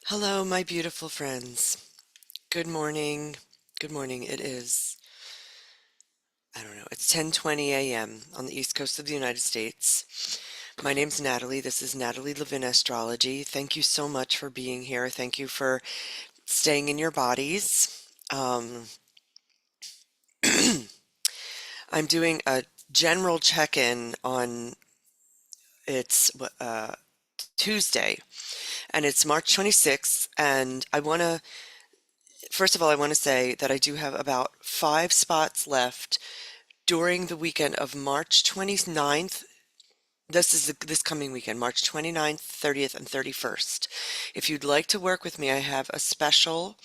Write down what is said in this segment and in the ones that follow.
Hello, my beautiful friends. Good morning. Good morning. It is, I don't know, it's 10:20 a.m. on the East Coast of the United States. My name's Natalie. This is Natalie Levin Astrology. Thank you so much for being here. Thank you for staying in your bodies. I'm doing a general check-in on it's Tuesday, and it's March 26th, and first of all, I want to say that I do have about 5 spots left during the weekend of March 29th. This coming weekend, March 29th, 30th, and 31st. If you'd like to work with me, I have a special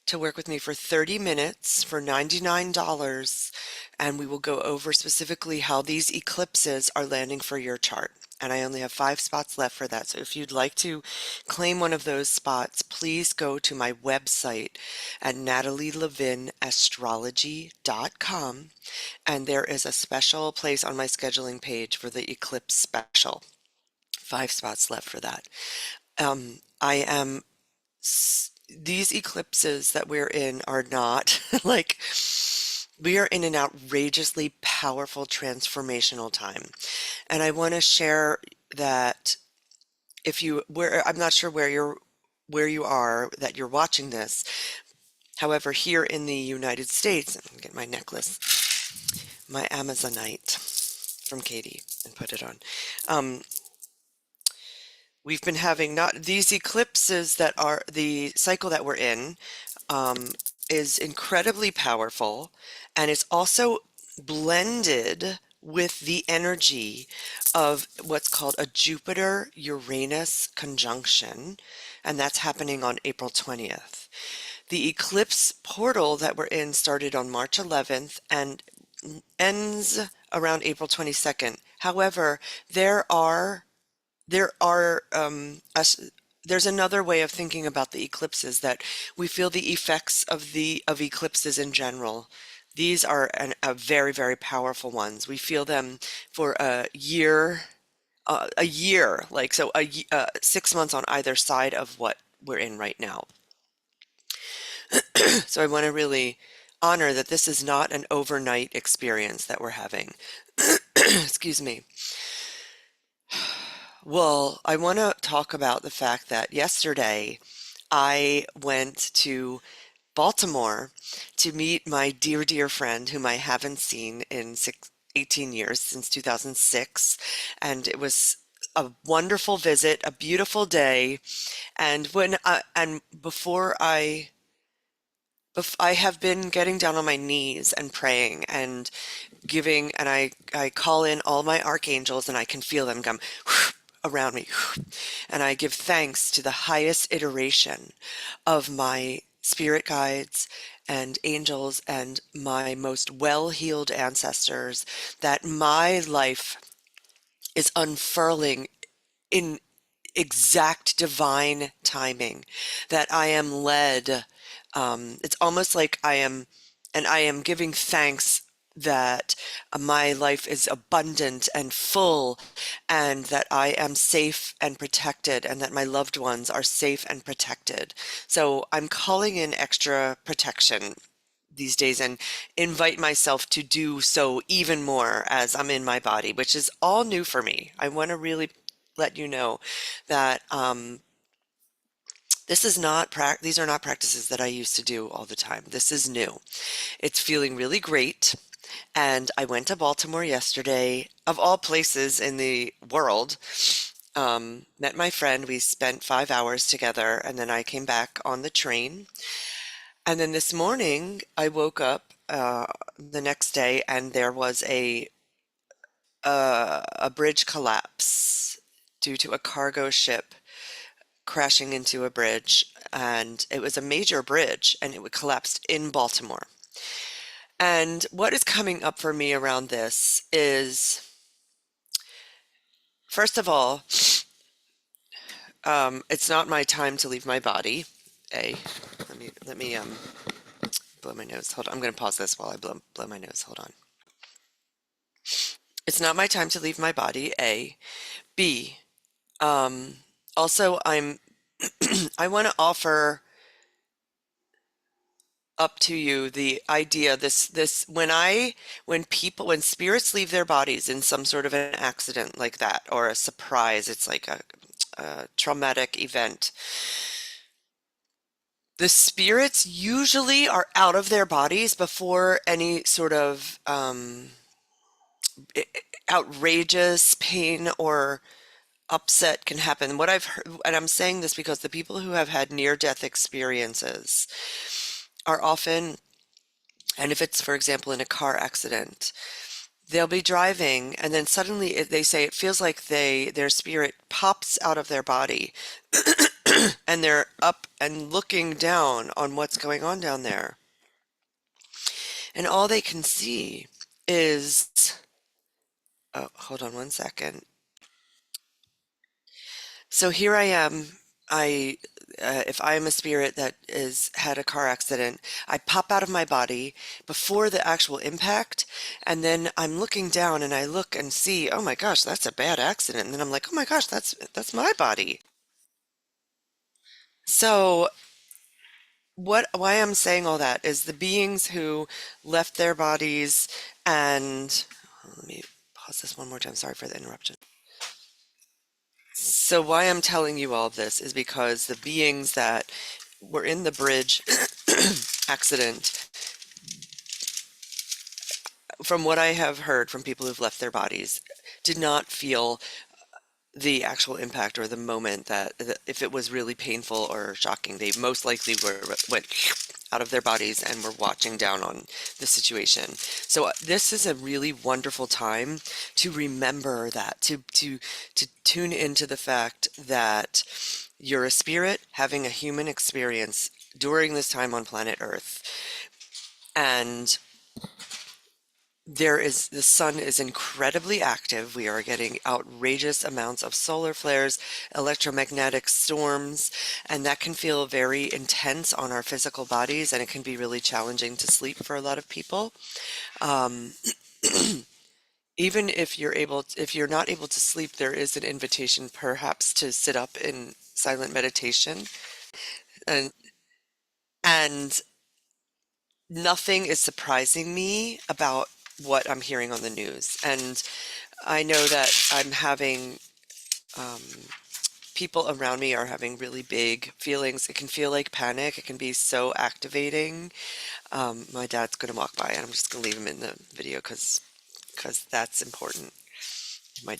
to work with me for 30 minutes for $99, and we will go over specifically how these eclipses are landing for your chart. And I only have 5 spots left for that. So if you'd like to claim one of those spots, please go to my website at natalielevinastrology.com, and there is a special place on my scheduling page for the eclipse special. 5 spots left for that. I am these eclipses that we're in are not like we are in an outrageously powerful transformational time. And I want to share that if you where I'm not sure where you are that you're watching this. However, here in the United States, I'm gonna get my necklace, my Amazonite from Katie and put it on. Um, we've been having not these eclipses that are the cycle that we're in um, is incredibly powerful, and it's also blended with the energy of what's called a Jupiter-Uranus conjunction, and that's happening on April 20th. The eclipse portal that we're in started on March 11th and ends around April 22nd. However, there are there are there's another way of thinking about the eclipses that we feel the effects of eclipses in general. These are a very, very powerful ones. We feel them for a year, like so 6 months on either side of what we're in right now. So I want to really honor that this is not an overnight experience that we're having. Excuse me. Well, I want to talk about the fact that yesterday I went to Baltimore to meet my dear, dear friend whom I haven't seen in 18 years, since 2006. And it was a wonderful visit, a beautiful day. And I have been getting down on my knees and praying and I call in all my archangels and I can feel them come around me. And I give thanks to the highest iteration of my spirit guides and angels and my most well-heeled ancestors that my life is unfurling in exact divine timing, that I am led. It's almost like I am giving thanks that my life is abundant and full, and that I am safe and protected, and that my loved ones are safe and protected. So I'm calling in extra protection these days and invite myself to do so even more as I'm in my body, which is all new for me. I want to really let you know that this is not these are not practices that I used to do all the time. This is new. It's feeling really great. And I went to Baltimore yesterday, of all places in the world. Met my friend. We spent 5 hours together, and then I came back on the train. And then this morning, I woke up the next day, and there was a bridge collapse due to a cargo ship crashing into a bridge, and it was a major bridge, and it collapsed in Baltimore. And what is coming up for me around this is, first of all, it's not my time to leave my body. A, let me blow my nose. Hold on. I'm going to pause this while I blow my nose. Hold on. It's not my time to leave my body. A, B. Also, I'm I want to offer up to you the idea this when spirits leave their bodies in some sort of an accident like that or a surprise, it's like a traumatic event. The spirits usually are out of their bodies before any sort of outrageous pain or upset can happen. What I've heard, and I'm saying this because the people who have had near-death experiences are often, and if it's, for example, in a car accident, they'll be driving and then suddenly they say it feels like their spirit pops out of their body and they're up and looking down on what's going on down there. And all they can see is, oh, hold on one second. So here I am. I, if I am a spirit that is had a car accident, I pop out of my body before the actual impact, and then I'm looking down and I look and see, oh my gosh, that's a bad accident. And then I'm like, oh my gosh, that's my body. So why I'm saying all that is the beings who left their bodies and let me pause this one more time. Sorry for the interruption. So why I'm telling you all of this is because the beings that were in the bridge accident, from what I have heard from people who've left their bodies, did not feel the actual impact or the moment that if it was really painful or shocking, they most likely went out of their bodies and were watching down on the situation. So this is a really wonderful time to remember that, to tune into the fact that you're a spirit having a human experience during this time on planet Earth. And the sun is incredibly active. We are getting outrageous amounts of solar flares, electromagnetic storms, and that can feel very intense on our physical bodies, and it can be really challenging to sleep for a lot of people. Um, Even if you're not able to sleep, there is an invitation perhaps to sit up in silent meditation, and and nothing is surprising me about what I'm hearing on the news. And I know that I'm having um, people around me are having really big feelings. It can feel like panic. It can be so activating. My dad's going to walk by, and I'm just going to leave him in the video because that's important. My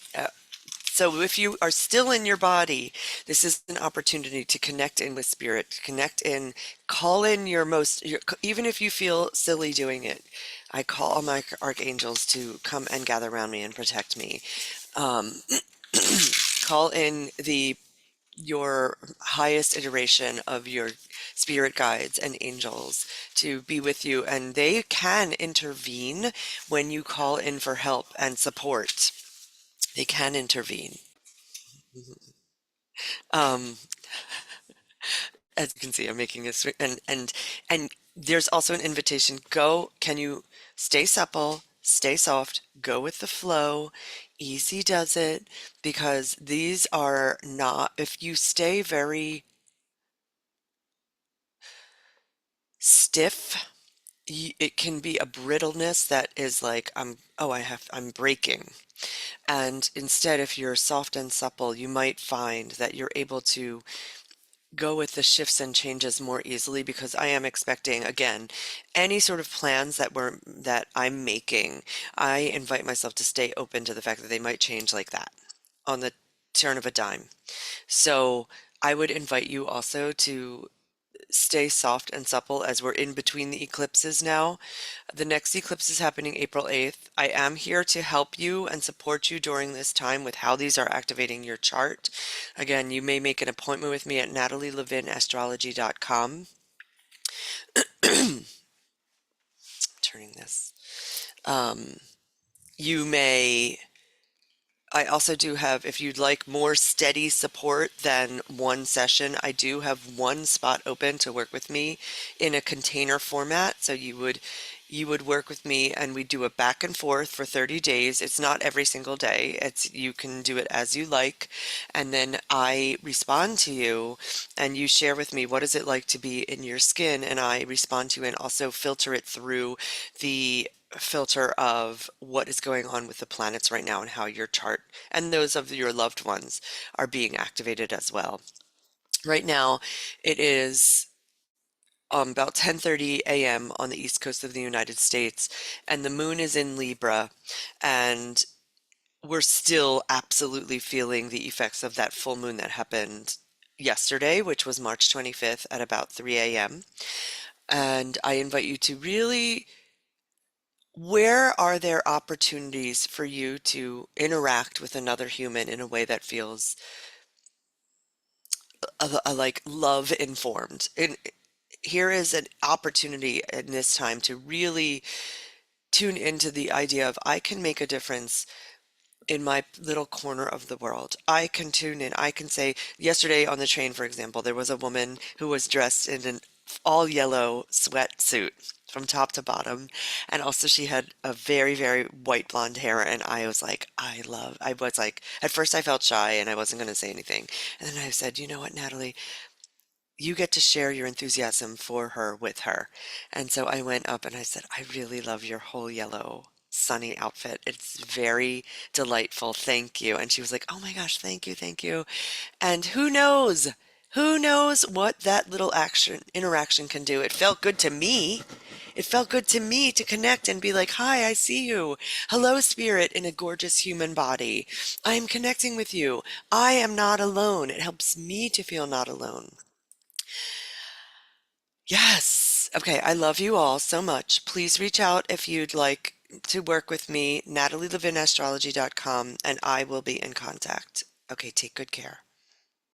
So if you are still in your body, this is an opportunity to connect in with spirit, to connect in, call in even if you feel silly doing it, I call on my archangels to come and gather around me and protect me. Um, Call in your highest iteration of your spirit guides and angels to be with you, and they can intervene when you call in for help and support. They can intervene. Um, as you can see, I'm making a swing, and there's also an invitation. Can you stay supple, stay soft, go with the flow, easy does it, because these are not, if you stay very stiff, it can be a brittleness that is like, I'm breaking. And instead, if you're soft and supple, you might find that you're able to go with the shifts and changes more easily, because I am expecting, again, any sort of plans that I'm making, I invite myself to stay open to the fact that they might change like that on the turn of a dime. So I would invite you also to stay soft and supple as we're in between the eclipses now. The next eclipse is happening April 8th. I am here to help you and support you during this time with how these are activating your chart. Again, you may make an appointment with me at natalielevinastrology.com. Turning this. Um, you may I also do have, if you'd like more steady support than one session, I do have one spot open to work with me in a container format. So You would work with me and we do a back and forth for 30 days. It's not every single day. It's you can do it as you like. And then I respond to you and you share with me what is it like to be in your skin and I respond to you and also filter it through the filter of what is going on with the planets right now and how your chart and those of your loved ones are being activated as well. Right now, it is about 10:30 a.m. on the east coast of the United States, and the moon is in Libra, and we're still absolutely feeling the effects of that full moon that happened yesterday, which was March 25th at about 3 a.m. And I invite you to really, where are there opportunities for you to interact with another human in a way that feels like love informed? And here is an opportunity in this time to really tune into the idea of I can make a difference in my little corner of the world. I can tune in. I can say, yesterday on the train, for example, there was a woman who was dressed in an all yellow sweatsuit from top to bottom. And also she had a very, very white blonde hair. And I was like, at first I felt shy and I wasn't going to say anything. And then I said, you know what, Natalie, you get to share your enthusiasm for her with her. And so I went up and I said, I really love your whole yellow sunny outfit. It's very delightful. Thank you. And she was like, oh my gosh, thank you, thank you. And who knows? Who knows what that little action interaction can do? It felt good to me. It felt good to me to connect and be like, hi, I see you. Hello, spirit in a gorgeous human body. I am connecting with you. I am not alone. It helps me to feel not alone. Yes. Okay. I love you all so much. Please reach out if you'd like to work with me, natalielevinastrology.com, and I will be in contact. Okay. Take good care.